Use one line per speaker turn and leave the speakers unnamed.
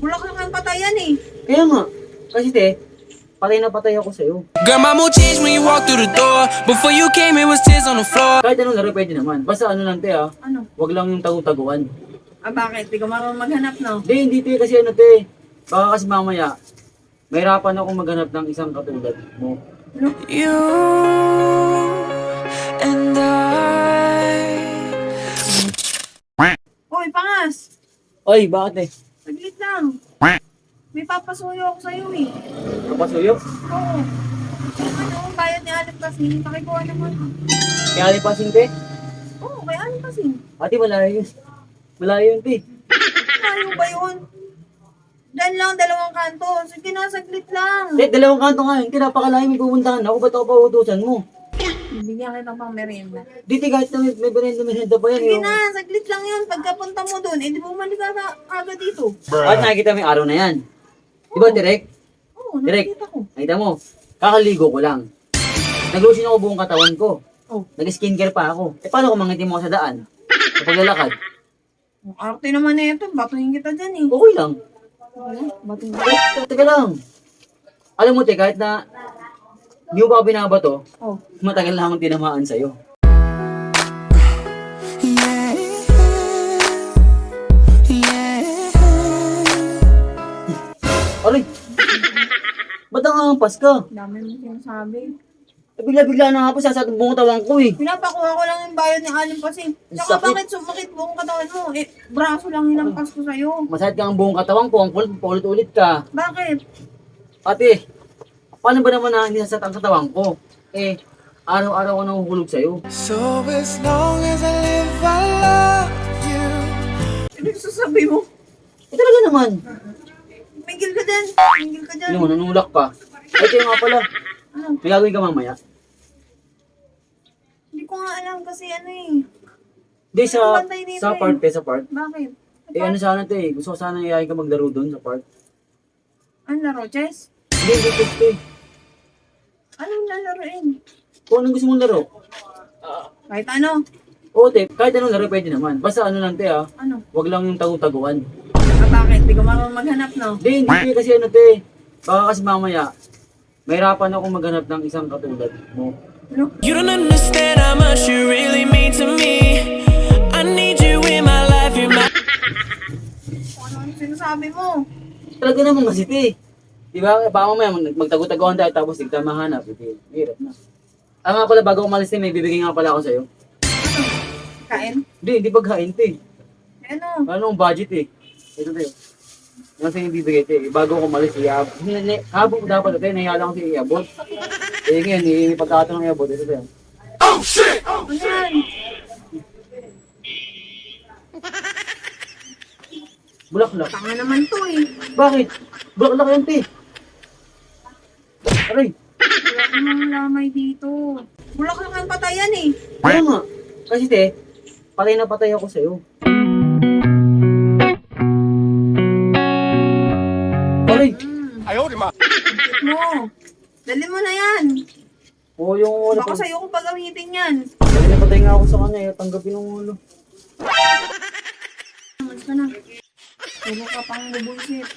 Bulaklak ang patayan eh.
Kaya nga. Kasi patay na patay ako sa'yo.
Girl, my mood changed when you walked through the door. Before you came, it was tears on the floor.
Kahit anong laro pwede naman. Basta ano lang
Ano?
Wag lang yung tagu-taguan.
Ah, bakit? Di ka marunong maghanap, no?
Hindi kasi baka kasi mamaya, mahirapan ako maghanap ng isang katulad mo.
You and
Hoy, pangas!
Oy, bakit
Saglit lang. May papasuyo ako sa'yo eh.
Kapasuyo?
Oo. Ano, bayad ni Aling Pasing. Pakikuha naman.
Kaya alipasing
Oo, kay Aling Pasing.
Ate, malayo yun. Malayo yun,
Ano ba yun? Diyan lang, 2 kanto. Sige na, saglit lang.
Dalawang kanto nga yun. Kinapakalayo may pupuntahan ako. Ba't ako pautusan mo?
Bibigyan kita pang merienda.
Dito kahit na may berenda pa yan.
Sige na, saglit lang yun. Pagkapunta mo doon, di bumalik ka agad dito.
At nakikita mo yung araw na yan. Di ba, direct?
Oo,
Direk.
nakikita ko.
Nakita mo, kakaligo ko lang. Nag-lotion ako buong katawan ko.
Oh.
Nag-skincare pa ako. Paano kung mangitim mo sa daan? Kapag lalakad?
Ang arte naman na ito. Batuhin kita dyan eh.
Okay lang.
Batuhin
Teka lang. Alam mo, kahit na hindi mo pa ako binabato,
Oh.
matagal na akong tinamaan sa'yo. Aray! Ba't nangangampas ka?
Dami mo sinasabi.
Bigla-bigla na nga po sasatong buong katawan ko eh.
Pinapakuha ko lang yung bayad ni Aling Pasing. Tsaka
Sakit.
bakit sumakit buong katawan mo? Eh, braso lang hinampas ko sa'yo.
Masakit ka ang buong katawan ko, ang kulit, paulit-ulit ka.
Bakit?
Ate, paano ba naman na hindi sasat ang katawan ko? Araw-araw ko nahuhulog sa'yo.
So as long as I live, I love you.
Ano yung sasabi mo?
Talaga naman.
Migil ka dyan. Migil ka dyan.
Ano mo, nanulak pa. Ito yung nga pala.
Ano?
May gagawin ka mamaya.
Hindi ko nga alam kasi ano eh.
Hindi, sa
Bantay dito
park, sa park.
Bakit?
Ano sana gusto ko sana iyayin ka maglaro doon sa park.
Ano laro? Chess?
Hindi.
Anong lalaroin?
Kung anong gusto mong laro.
Kahit ano?
Oo, kahit anong laro pwede naman. Basta ano lang,
Ano?
wag lang yung tagu-taguan.
Ah, bakit? Hindi ko marunong maghanap, no?
Hindi kasi baka kasi mamaya, mahirapan ako maghanap ng isang katulad mo.
You don't understand how much you really mean to me. I need you in my life, you're my...
Ano sinasabi mo?
Talaga naman kasi, Di ba? Baka mamaya magtagu-taguan tayo tapos hindi tayo mahanap. Hirap na. Nga pala, bago umalis may bibigay nga pala ako sa'yo.
Kain?
Hindi pagkain,
Ano?
Ano ang budget, Ito, Ano sa'yo bibigay, Bago ako umalis, iabot. Habang ko dapat, nahihala ko sa'yo iabot. Ngayon, may pagkakataon ng iabot. Ito,
Oh shit!
Ano yan?
Bulaklak.
Tanga naman to eh.
Bakit? Bulaklak yan, Aray.
Wala ka nang lamay dito. Bulaklak ang patayan eh.
Kaya nga. Kasi, patay na patay ako sa'yo. Aray.
Ayaw, di ma.
Ikit mo. Dali mo na yan.
Oo, yung ulo.
Baka sa'yo ko pagamitin yan.
Patay na patay nga ako sa kanya, tanggapin ang ulo.
Mas ka na. Puro ka pang bubuisit.